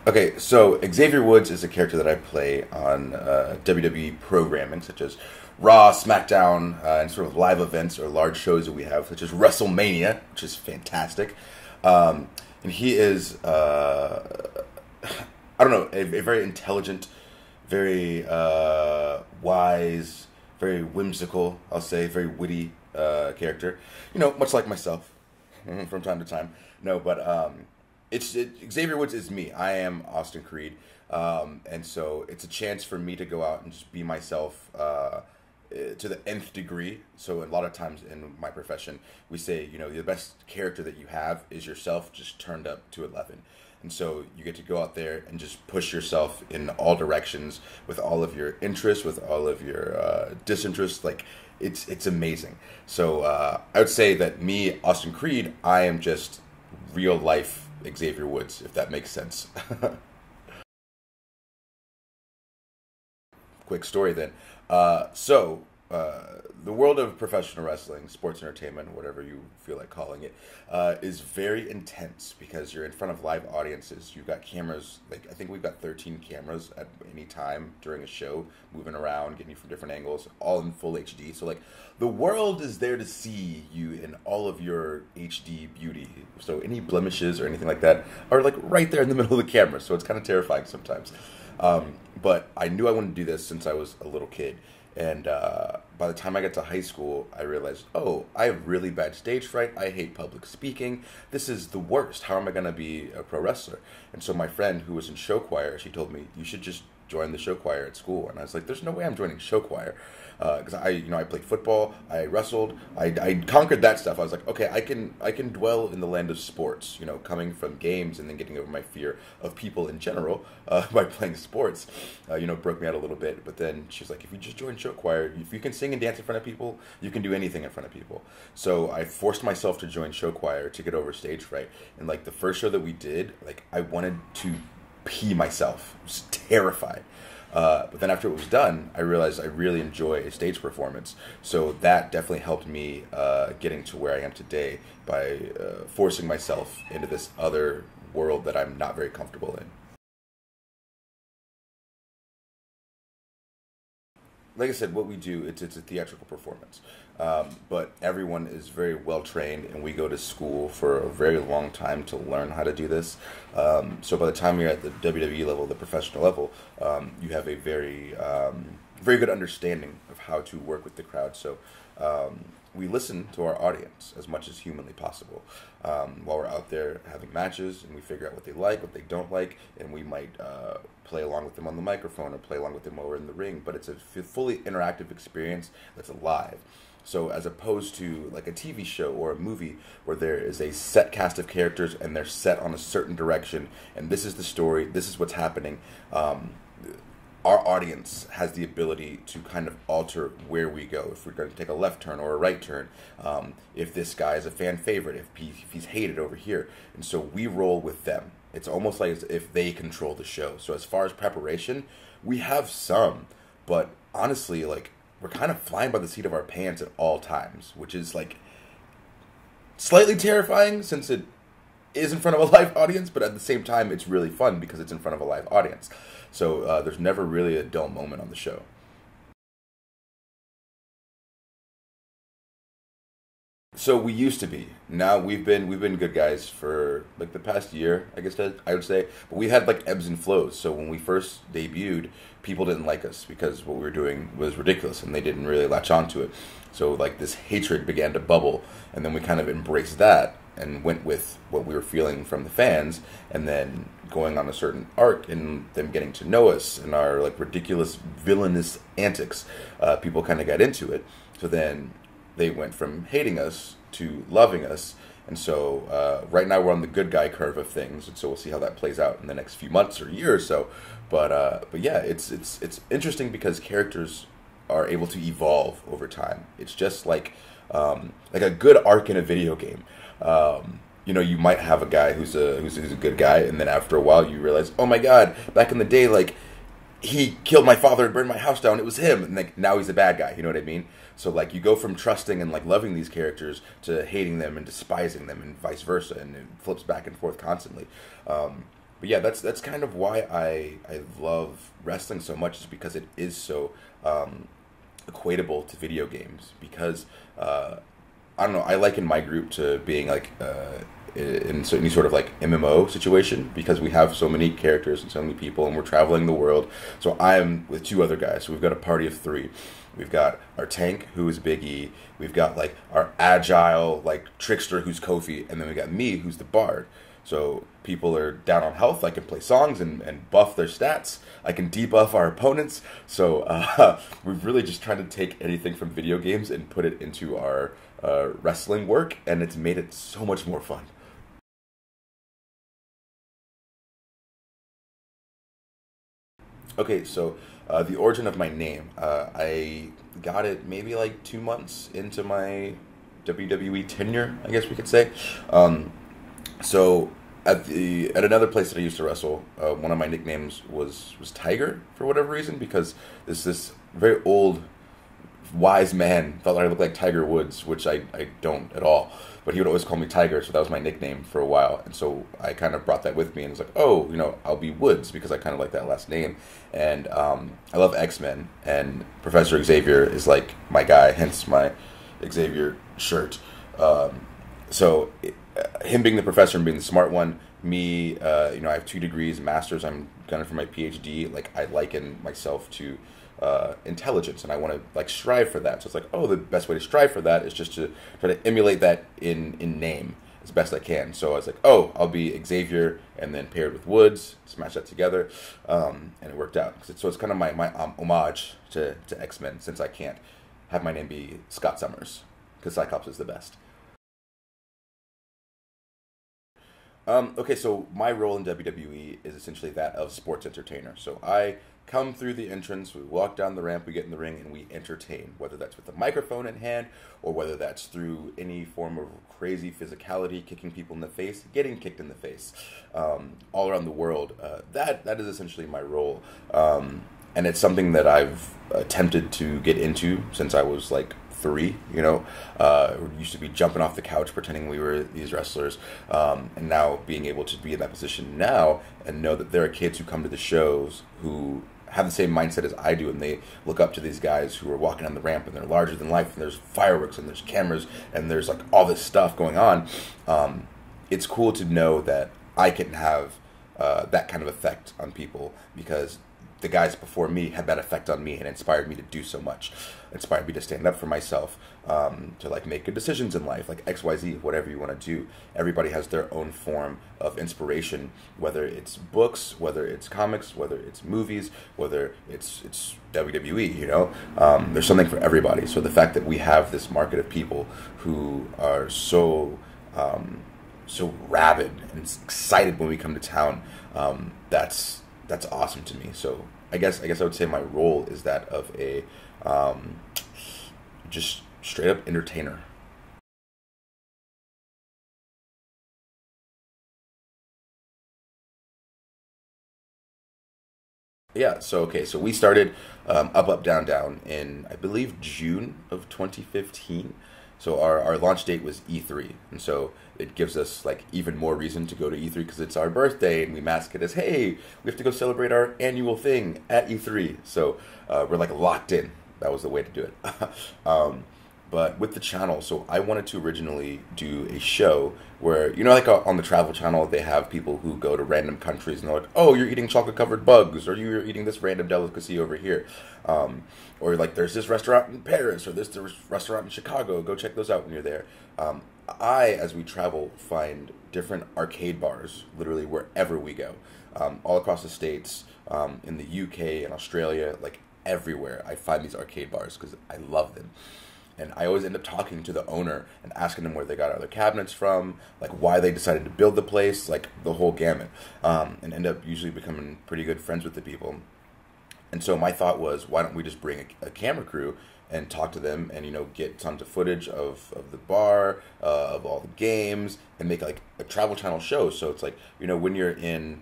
Okay, so Xavier Woods is a character that I play on WWE programming, such as Raw, SmackDown, and sort of live events or large shows that we have, such as WrestleMania, which is fantastic. And he is, I don't know, a very intelligent, very wise, very whimsical, I'll say, very witty character. You know, much like myself from time to time. No, but Xavier Woods is me. I am Austin Creed, and so it's a chance for me to go out and just be myself to the nth degree. So a lot of times in my profession, we say, you know, the best character that you have is yourself, just turned up to 11. And so you get to go out there and just push yourself in all directions with all of your interests, with all of your disinterests. Like it's amazing. So I would say that me, Austin Creed, I am just real life Xavier Woods, if that makes sense. Quick story then. The world of professional wrestling, sports entertainment, whatever you feel like calling it, is very intense because you're in front of live audiences. You've got cameras, like I think we've got 13 cameras at any time during a show, moving around, getting you from different angles, all in full HD. So like the world is there to see you in all of your HD beauty. So any blemishes or anything like that are like right there in the middle of the camera. So it's kind of terrifying sometimes. But I knew I wanted to do this since I was a little kid. And by the time I got to high school, I realized, oh, I have really bad stage fright. I hate public speaking. This is the worst. How am I going to be a pro wrestler? And so my friend who was in show choir, she told me, you should just join the show choir at school. And I was like, there's no way I'm joining show choir. Because I played football, I wrestled, I conquered that stuff. I was like, okay, I can dwell in the land of sports. You know, coming from games and then getting over my fear of people in general by playing sports. Broke me out a little bit. But then she's like, if you just join show choir, if you can sing and dance in front of people, you can do anything in front of people. So I forced myself to join show choir to get over stage fright. And like the first show that we did, like I wanted to pee myself. I was terrified. But then after it was done, I realized I really enjoy a stage performance. So that definitely helped me getting to where I am today by forcing myself into this other world that I'm not very comfortable in. Like I said, what we do, it's a theatrical performance. But everyone is very well trained, and we go to school for a very long time to learn how to do this. So by the time you're at the WWE level, the professional level, you have a very good understanding of how to work with the crowd. So we listen to our audience as much as humanly possible while we're out there having matches, and we figure out what they like, what they don't like, and we might play along with them on the microphone or play along with them while we're in the ring. But it's a fully interactive experience that's alive. So as opposed to like a TV show or a movie where there is a set cast of characters and they're set on a certain direction, and this is the story, this is what's happening, our audience has the ability to kind of alter where we go. If we're going to take a left turn or a right turn, if this guy is a fan favorite, if he's hated over here. And so we roll with them. It's almost like as if they control the show. So as far as preparation, we have some, but honestly, like, we're kind of flying by the seat of our pants at all times, which is like slightly terrifying since it is in front of a live audience, but at the same time, it's really fun because it's in front of a live audience. So there's never really a dull moment on the show. So we used to be. Now we've been good guys for like the past year, I guess I would say. But we had like ebbs and flows. So when we first debuted, people didn't like us because what we were doing was ridiculous, and they didn't really latch onto it. So like this hatred began to bubble, and then we kind of embraced that and went with what we were feeling from the fans, and then going on a certain arc and them getting to know us and our like ridiculous villainous antics. People kind of got into it. So then they went from hating us to loving us. And so right now we're on the good guy curve of things, and so we'll see how that plays out in the next few months or year or so. But yeah, it's interesting because characters are able to evolve over time. It's just like a good arc in a video game. You might have a guy who's a good guy, and then after a while you realize, oh my god, back in the day, like he killed my father and burned my house down. It was him, and like now he's a bad guy. You know what I mean? So like you go from trusting and like loving these characters to hating them and despising them, and vice versa, and it flips back and forth constantly. but yeah, that's kind of why I love wrestling so much, is because it is so equatable to video games. Because I don't know, I liken my group to being like in any sort of like MMO situation, because we have so many characters and so many people, and we're traveling the world. So I'm with two other guys, so we've got a party of three. We've got our tank, who is Big E. We've got like our agile like trickster, who's Kofi, and then we got me, who's the bard. So people are down on health, I can play songs and buff their stats. I can debuff our opponents. So we've really just tried to take anything from video games and put it into our wrestling work, and it's made it so much more fun. Okay, so the origin of my name, I got it maybe like 2 months into my WWE tenure, I guess we could say. So at another place that I used to wrestle, one of my nicknames was Tiger, for whatever reason, because this very old wise man thought that I looked like Tiger Woods, which I don't at all. But he would always call me Tiger, so that was my nickname for a while. And so I kind of brought that with me, and was like, oh, I'll be Woods, because I kind of like that last name. And I love X-Men, and Professor Xavier is like my guy, hence my Xavier shirt. Him being the professor and being the smart one, me, I have 2 degrees, masters. I'm gunning for my PhD. Like, I liken myself to intelligence, and I want to like strive for that. So it's like, oh, the best way to strive for that is just to try to emulate that in name as best I can. So I was like, oh, I'll be Xavier, and then paired with Woods, smash that together, and it worked out. So it's kind of my homage to X-Men, since I can't have my name be Scott Summers, because Cyclops is the best. Okay, so my role in WWE is essentially that of sports entertainer. So I come through the entrance, we walk down the ramp, we get in the ring, and we entertain, whether that's with a microphone in hand, or whether that's through any form of crazy physicality, kicking people in the face, getting kicked in the face, all around the world. That is essentially my role. And it's something that I've attempted to get into since I was like 3, we used to be jumping off the couch pretending we were these wrestlers, and now being able to be in that position now and know that there are kids who come to the shows who have the same mindset as I do, and they look up to these guys who are walking on the ramp, and they're larger than life, and there's fireworks, and there's cameras, and there's like all this stuff going on. It's cool to know that I can have that kind of effect on people, because the guys before me had that effect on me and inspired me to do so much, inspired me to stand up for myself, to like make good decisions in life, like XYZ, whatever you want to do. Everybody has their own form of inspiration, whether it's books, whether it's comics, whether it's movies, whether it's WWE, there's something for everybody. So the fact that we have this market of people who are so rabid and excited when we come to town, that's awesome to me. So I guess I would say my role is that of a just straight up entertainer. Yeah, so we started Up Up Down Down in, I believe, June of 2015. So our launch date was E3, and so it gives us like even more reason to go to E3, because it's our birthday, and we mask it as, hey, we have to go celebrate our annual thing at E3. So we're like locked in. That was the way to do it. But with the channel, so I wanted to originally do a show where, like on the Travel Channel, they have people who go to random countries, and they're like, oh, you're eating chocolate-covered bugs, or you're eating this random delicacy over here. Or like, there's this restaurant in Paris, or this restaurant in Chicago. Go check those out when you're there. As we travel, find different arcade bars, literally wherever we go. All across the States, in the UK and Australia, like everywhere, I find these arcade bars because I love them. And I always end up talking to the owner and asking them where they got other cabinets from, like why they decided to build the place, like the whole gamut, and end up usually becoming pretty good friends with the people. And so my thought was, why don't we just bring a camera crew and talk to them, and get tons of footage of the bar, of all the games, and make like a Travel Channel show. So it's like, when you're in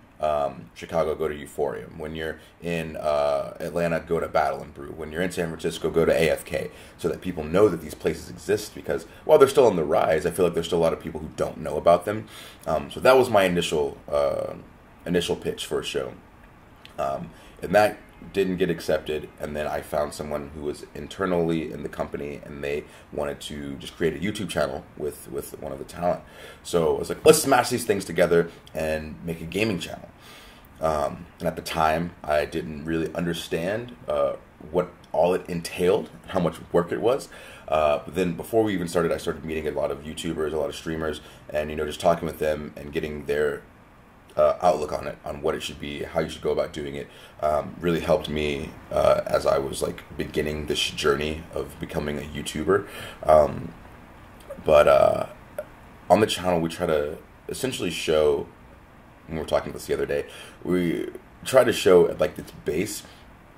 Chicago, go to Euphorium. When you're in Atlanta, go to Battle and Brew. When you're in San Francisco, go to AFK, so that people know that these places exist, because while they're still on the rise, I feel like there's still a lot of people who don't know about them. So that was my initial initial pitch for a show, and that didn't get accepted. And then I found someone who was internally in the company, and they wanted to just create a YouTube channel with one of the talent. So I was like, let's smash these things together and make a gaming channel. And at the time, I didn't really understand what all it entailed, how much work it was. But then before we even started, I started meeting a lot of YouTubers, a lot of streamers, and just talking with them and getting their outlook on it, on what it should be, how you should go about doing it, really helped me as I was like beginning this journey of becoming a YouTuber. But on the channel, we try to essentially show, when we were talking about this the other day, we try to show at like its base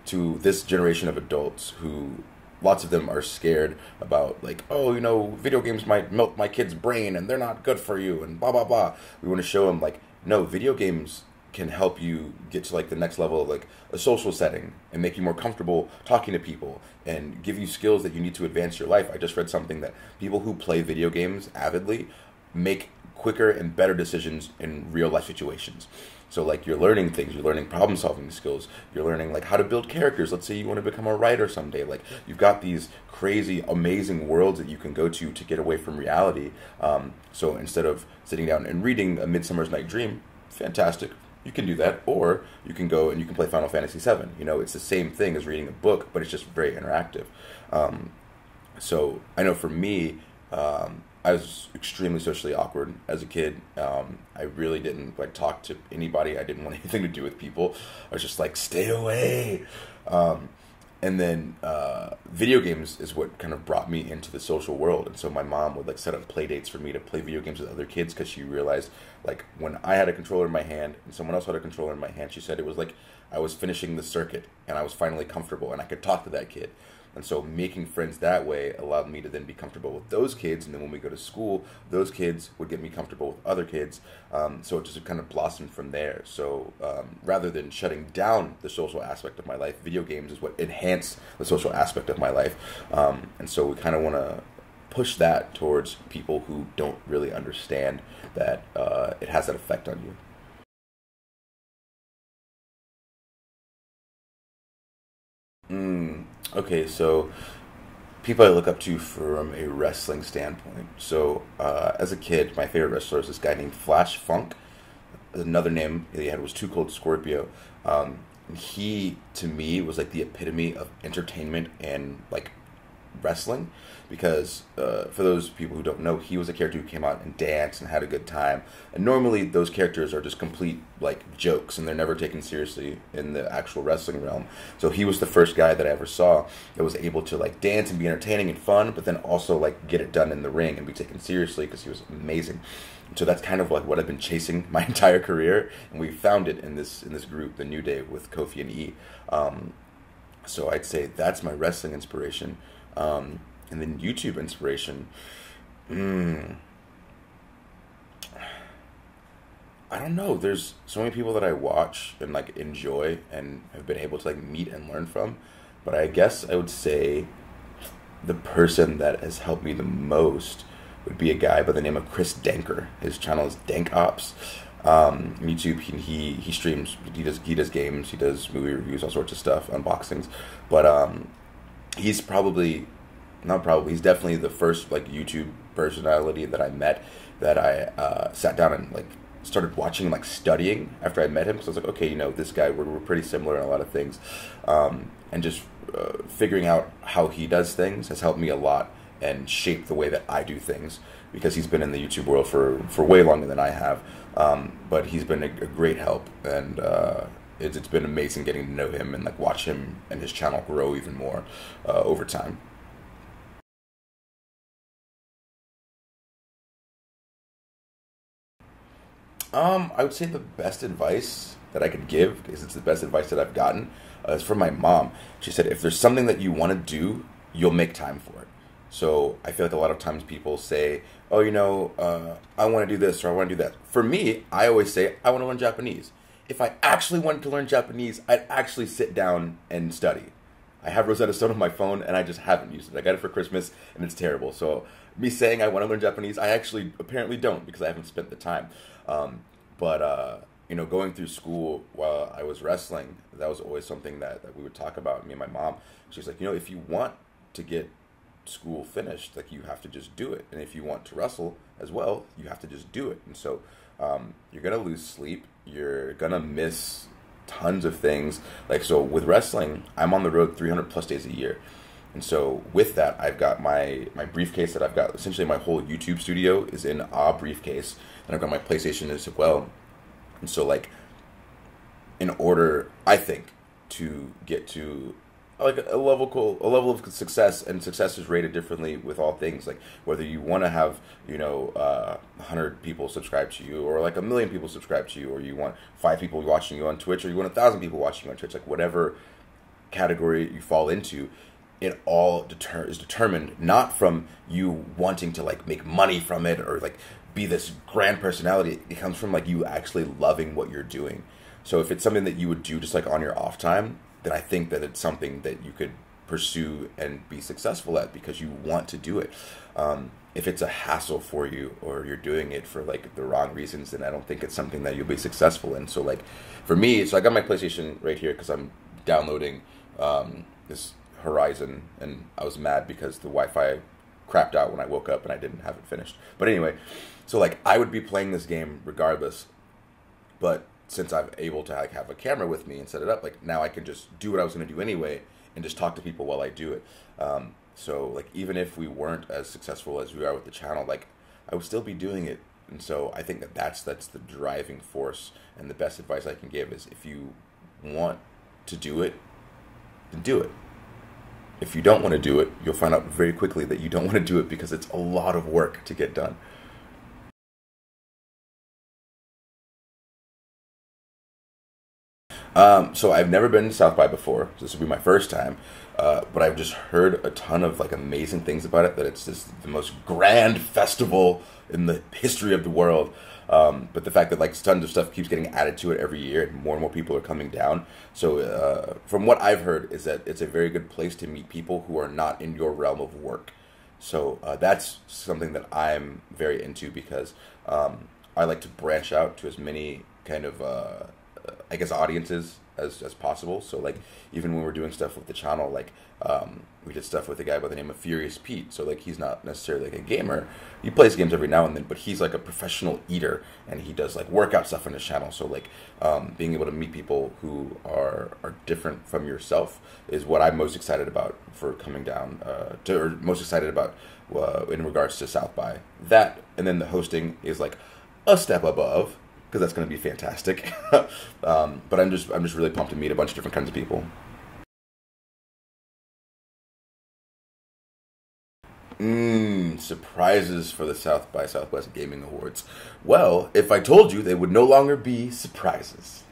to this generation of adults who, lots of them are scared about, like, oh, video games might melt my kid's brain and they're not good for you and blah, blah, blah. We want to show them, like, no, video games can help you get to, like, the next level of, like, a social setting and make you more comfortable talking to people and give you skills that you need to advance your life. I just read something that people who play video games avidly make quicker and better decisions in real life situations. So, like, you're learning things, you're learning problem solving skills, you're learning, like, how to build characters. Let's say you want to become a writer someday. Like, you've got these crazy, amazing worlds that you can go to get away from reality. So instead of sitting down and reading A Midsummer's Night Dream, fantastic, you can do that. Or you can go and you can play Final Fantasy VII. It's the same thing as reading a book, but it's just very interactive. So I know for me, I was extremely socially awkward as a kid. I really didn't like talk to anybody. I didn't want anything to do with people. I was just like, stay away. And then video games is what kind of brought me into the social world. And so my mom would like set up play dates for me to play video games with other kids, because she realized, like, when I had a controller in my hand and someone else had a controller in my hand, she said it was like I was finishing the circuit and I was finally comfortable and I could talk to that kid. And so making friends that way allowed me to then be comfortable with those kids. And then when we go to school, those kids would get me comfortable with other kids. So it just kind of blossomed from there. So rather than shutting down the social aspect of my life, video games is what enhance the social aspect of my life. And so we kind of want to push that towards people who don't really understand that it has that effect on you. Okay, so people I look up to from a wrestling standpoint. So as a kid, my favorite wrestler is this guy named Flash Funk. Another name he had was Too Cold Scorpio. He, to me, was like the epitome of entertainment and like wrestling, because for those people who don't know, he was a character who came out and danced and had a good time. And normally those characters are just complete like jokes, and they're never taken seriously in the actual wrestling realm. So he was the first guy that I ever saw that was able to like dance and be entertaining and fun, but then also like get it done in the ring and be taken seriously, because he was amazing. And so that's kind of like what I've been chasing my entire career, and we found it in this group, the New Day, with Kofi and E. So I'd say that's my wrestling inspiration. And then YouTube inspiration. I don't know. There's so many people that I watch and like enjoy and have been able to like meet and learn from. But I guess I would say the person that has helped me the most would be a guy by the name of Chris Danker. His channel is Dank Ops. YouTube, he streams, he does games, he does movie reviews, all sorts of stuff, unboxings. But he's he's definitely the first like YouTube personality that I met that I sat down and like started watching and like studying after I met him, because I was like, okay, this guy, we're pretty similar in a lot of things, and just figuring out how he does things has helped me a lot and shape the way that I do things, because he's been in the YouTube world for way longer than I have, but he's been a great help, and it's been amazing getting to know him and like watch him and his channel grow even more over time. I would say the best advice that I could give, because it's the best advice that I've gotten, is from my mom. She said, if there's something that you want to do, you'll make time for it. So I feel like a lot of times people say, oh, I want to do this or I want to do that. For me, I always say, I want to learn Japanese. If I actually wanted to learn Japanese, I'd actually sit down and study. I have Rosetta Stone on my phone, and I just haven't used it. I got it for Christmas, and it's terrible. So me saying I want to learn Japanese, I actually apparently don't, because I haven't spent the time. But going through school while I was wrestling, that was always something that we would talk about, me and my mom. She's like, if you want to get school finished, like, you have to just do it. And if you want to wrestle as well, you have to just do it. And so you're going to lose sleep. You're going to miss tons of things. Like, so with wrestling, I'm on the road 300 plus days a year. And so with that, I've got my briefcase that I've got. Essentially, my whole YouTube studio is in a briefcase. And I've got my PlayStation as well. And so, like, in order, I think, to get to like a level of success, and success is rated differently with all things. Like, whether you want to have 100 people subscribe to you, or like 1 million people subscribe to you, or you want 5 people watching you on Twitch, or you want 1,000 people watching you on Twitch. Like, whatever category you fall into, it all is determined not from you wanting to like make money from it or like be this grand personality. It comes from like you actually loving what you're doing. So if it's something that you would do just like on your off time, then I think that it's something that you could pursue and be successful at because you want to do it. If it's a hassle for you, or you're doing it for like the wrong reasons, then I don't think it's something that you'll be successful in. So like for me, so I got my PlayStation right here because I'm downloading this Horizon, and I was mad because the Wi-Fi crapped out when I woke up and I didn't have it finished. But anyway, so like I would be playing this game regardless, but since I'm able to like have a camera with me and set it up, like now I can just do what I was going to do anyway and just talk to people while I do it. So like even if we weren't as successful as we are with the channel, like I would still be doing it. And so I think that that's the driving force, and the best advice I can give is if you want to do it, then do it. If you don't want to do it, you'll find out very quickly that you don't want to do it because it's a lot of work to get done. So I've never been to South by before. So this will be my first time. But I've just heard a ton of like amazing things about it, that it's just the most grand festival in the history of the world. But the fact that like tons of stuff keeps getting added to it every year, and more people are coming down. So from what I've heard is that it's a very good place to meet people who are not in your realm of work. So that's something that I'm very into because I like to branch out to as many kind of I guess audiences as possible. So like even when we're doing stuff with the channel, like we did stuff with a guy by the name of Furious Pete. So like he's not necessarily like a gamer. He plays games every now and then, but he's like a professional eater, and he does like workout stuff on his channel. So like being able to meet people who are different from yourself is what I'm most excited about for coming down or most excited about in regards to South by. That, and then the hosting is like a step above, because that's going to be fantastic. But I'm just really pumped to meet a bunch of different kinds of people. Surprises for the South by Southwest Gaming Awards. Well, if I told you, they would no longer be surprises.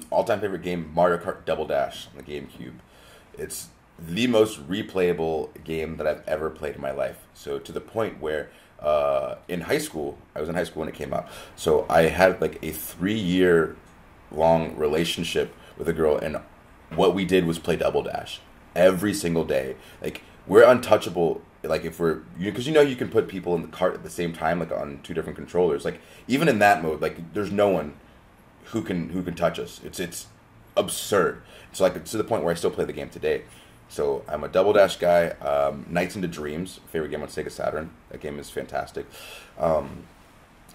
All-time favorite game, Mario Kart Double Dash on the GameCube. It's the most replayable game that I've ever played in my life. So to the point where in high school, I was in high school when it came out. So I had like a 3-year long relationship with a girl, and what we did was play Double Dash every single day. Like we're untouchable. Like if we're, because you can put people in the cart at the same time, like on 2 different controllers. Like even in that mode, like there's no one who can touch us. It's absurd. So like to the point where I still play the game today. So I'm a Double Dash guy. Nights into Dreams, favorite game on Sega Saturn. That game is fantastic. And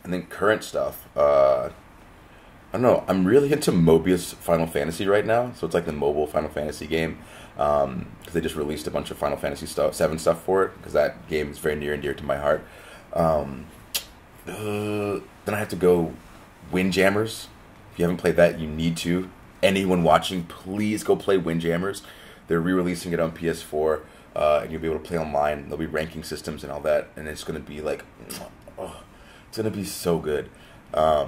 then current stuff. I don't know. I'm really into Mobius Final Fantasy right now. So it's like the mobile Final Fantasy game. Because they just released a bunch of Final Fantasy 7 stuff for it. Because that game is very near and dear to my heart. Then I have to go Windjammers. If you haven't played that, you need to. Anyone watching, please go play Windjammers. They're re-releasing it on PS4, and you'll be able to play online. There'll be ranking systems and all that, and it's going to be like, oh, it's going to be so good. Yeah,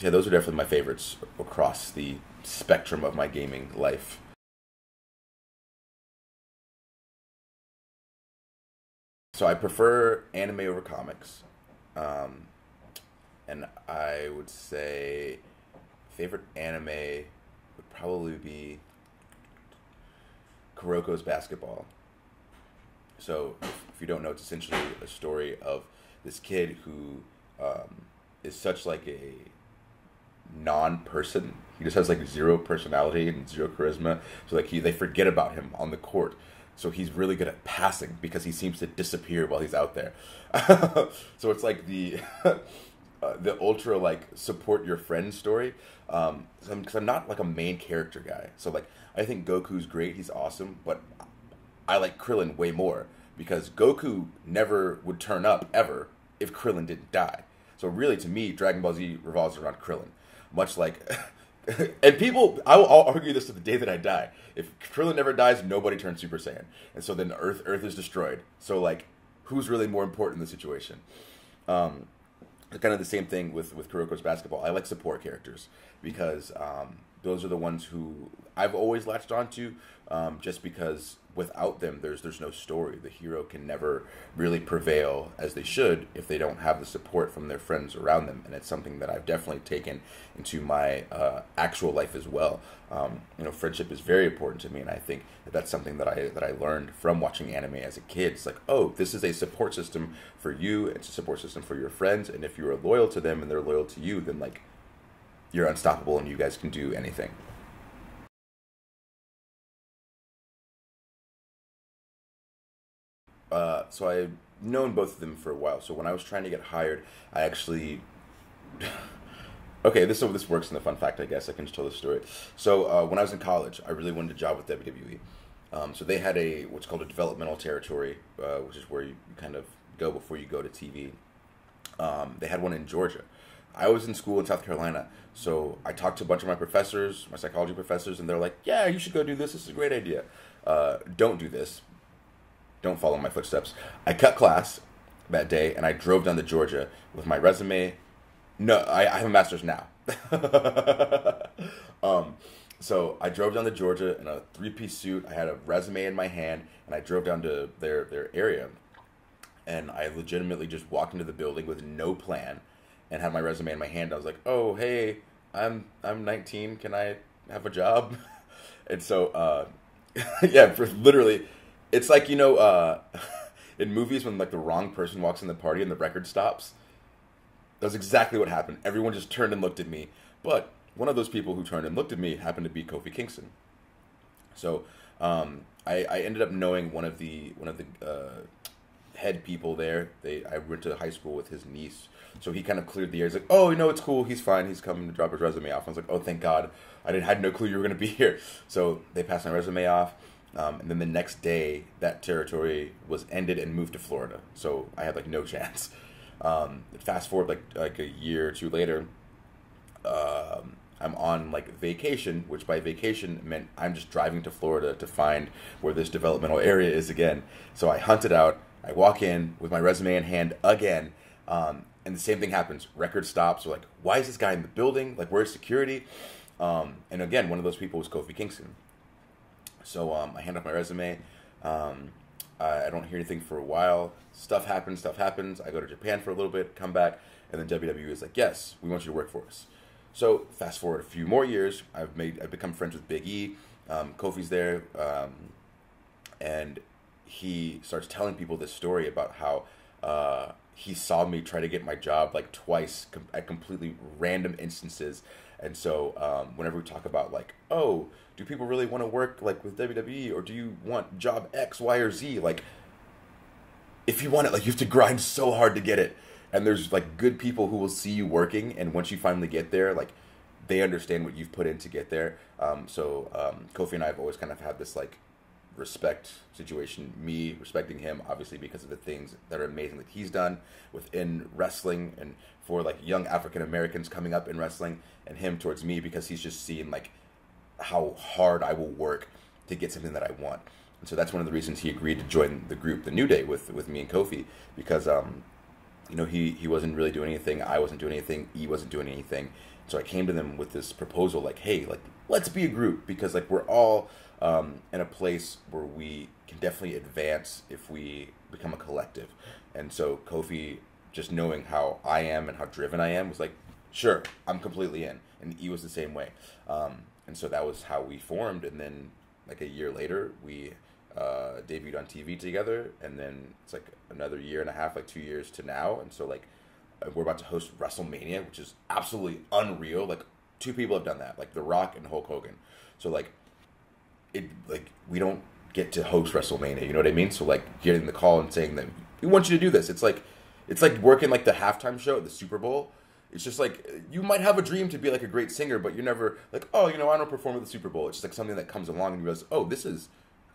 those are definitely my favorites across the spectrum of my gaming life. So I prefer anime over comics, and I would say favorite anime would probably be Kuroko's basketball. So if you don't know, it's essentially a story of this kid who is such like a non-person. He just has like zero personality and zero charisma. So like they forget about him on the court. So he's really good at passing because he seems to disappear while he's out there. So it's like the the ultra like support your friend story. Because I'm not like a main character guy. So like I think Goku's great. He's awesome, but I like Krillin way more because Goku never would turn up ever if Krillin didn't die. So really, to me, Dragon Ball Z revolves around Krillin. Much like, and people, I'll argue this to the day that I die. If Krillin never dies, nobody turns Super Saiyan, and so then Earth is destroyed. So like, who's really more important in the situation? Kind of the same thing with Kuroko's basketball. I like support characters because those are the ones who I've always latched onto, just because without them, there's no story. The hero can never really prevail as they should if they don't have the support from their friends around them, and it's something that I've definitely taken into my actual life as well. Friendship is very important to me, and I think that's something that I learned from watching anime as a kid. It's like, oh, this is a support system for you, it's a support system for your friends, and if you are loyal to them and they're loyal to you, then like you're unstoppable and you guys can do anything. So I've known both of them for a while. So when I was trying to get hired, I actually okay, this works in the fun fact, I guess. I can just tell this story. So when I was in college, I really wanted a job with WWE. So they had what's called a developmental territory, which is where you kind of go before you go to TV. They had one in Georgia. I was in school in South Carolina, so I talked to a bunch of my professors, my psychology professors, and they're like, yeah, you should go do this. This is a great idea. Don't do this. Don't follow my footsteps. I cut class that day, and I drove down to Georgia with my resume. No, I have a master's now. So I drove down to Georgia in a three-piece suit. I had a resume in my hand, and I drove down to their area. And I legitimately just walked into the building with no plan and had my resume in my hand. I was like, oh, hey, I'm 19. Can I have a job? And so, yeah, literally, it's like, in movies when like the wrong person walks in the party and the record stops. That's exactly what happened. Everyone just turned and looked at me. But one of those people who turned and looked at me happened to be Kofi Kingston. So I ended up knowing one of the head people there. I went to high school with his niece. So he kind of cleared the air. He's like, oh, it's cool. He's fine. He's coming to drop his resume off. I was like, oh, thank God. I had no clue you were going to be here. So they passed my resume off. And then the next day, that territory was ended and moved to Florida. So I had like no chance. Fast forward like a year or two later, I'm on like vacation, which by vacation meant I'm just driving to Florida to find where this developmental area is again. So I hunt it out. I walk in with my resume in hand again, and the same thing happens. Record stops. We're like, why is this guy in the building? Like, where's security? And again, one of those people was Kofi Kingston. So I hand off my resume. I don't hear anything for a while. Stuff happens. I go to Japan for a little bit, come back, and then WWE is like, yes, we want you to work for us. So fast forward a few more years, I've become friends with Big E. Kofi's there, and he starts telling people this story about how he saw me try to get my job like twice at completely random instances. And so whenever we talk about like, oh, do people really want to work like with WWE, or do you want job X, Y, or Z? Like, if you want it, like you have to grind so hard to get it. And there's like good people who will see you working, and once you finally get there, like they understand what you've put in to get there. Kofi and I have always kind of had this like respect situation. Me respecting him, obviously, because of the things that are amazing that he's done within wrestling, and for like young African Americans coming up in wrestling, and him towards me because he's just seen like how hard I will work to get something that I want. And so that's one of the reasons he agreed to join the group, the New Day, with me and Kofi, because he wasn't really doing anything, I wasn't doing anything, he wasn't doing anything. So I came to them with this proposal, like, hey, like, let's be a group, because like we're all in a place where we can definitely advance if we become a collective. And so Kofi, just knowing how I am and how driven I am, was like, sure, I'm completely in. And he was the same way. And so that was how we formed. And then like a year later, we debuted on TV together, and then it's like another year and a half, like 2 years to now, and so like we're about to host WrestleMania, which is absolutely unreal. Like 2 people have done that, like The Rock and Hulk Hogan. So like we don't get to host WrestleMania, you know what I mean? So like getting the call and saying that we want you to do this, it's like working like the halftime show at the Super Bowl. It's just like you might have a dream to be like a great singer, but you're never like, oh, I don't perform at the Super Bowl. It's just like something that comes along and you realize, oh, this is,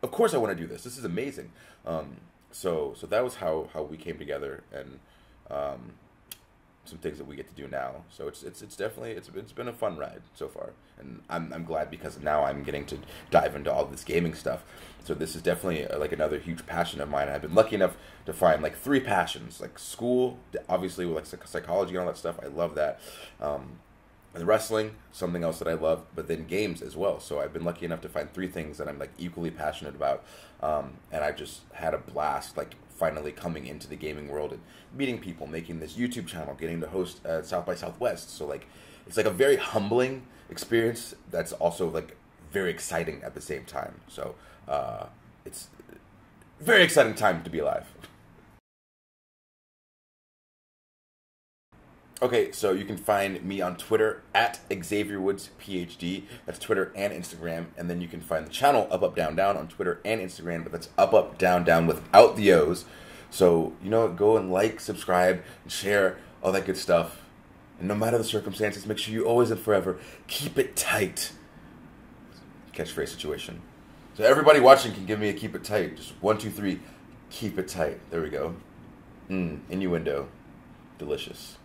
of course I want to do this. This is amazing. So that was how we came together, and some things that we get to do now. So it's definitely it's been a fun ride so far, and I'm glad because now I'm getting to dive into all this gaming stuff. So this is definitely like another huge passion of mine. I've been lucky enough to find like 3 passions, like school, obviously with like psychology and all that stuff. I love that. And wrestling, something else that I love, but then games as well. So I've been lucky enough to find 3 things that I'm like equally passionate about, and I've just had a blast, like finally coming into the gaming world and meeting people, making this YouTube channel, getting to host South by Southwest. So like it's like a very humbling experience that's also like very exciting at the same time. So it's a very exciting time to be alive. Okay, so you can find me on Twitter at Xavier Woods PhD. That's Twitter and Instagram. And then you can find the channel Up Up Down Down on Twitter and Instagram, but that's Up Up Down Down without the O's. So, go and like, subscribe, and share, all that good stuff. And no matter the circumstances, make sure you always and forever keep it tight. Catchphrase situation. So everybody watching can give me a keep it tight. Just 1, 2, 3, keep it tight. There we go. Innuendo. Delicious.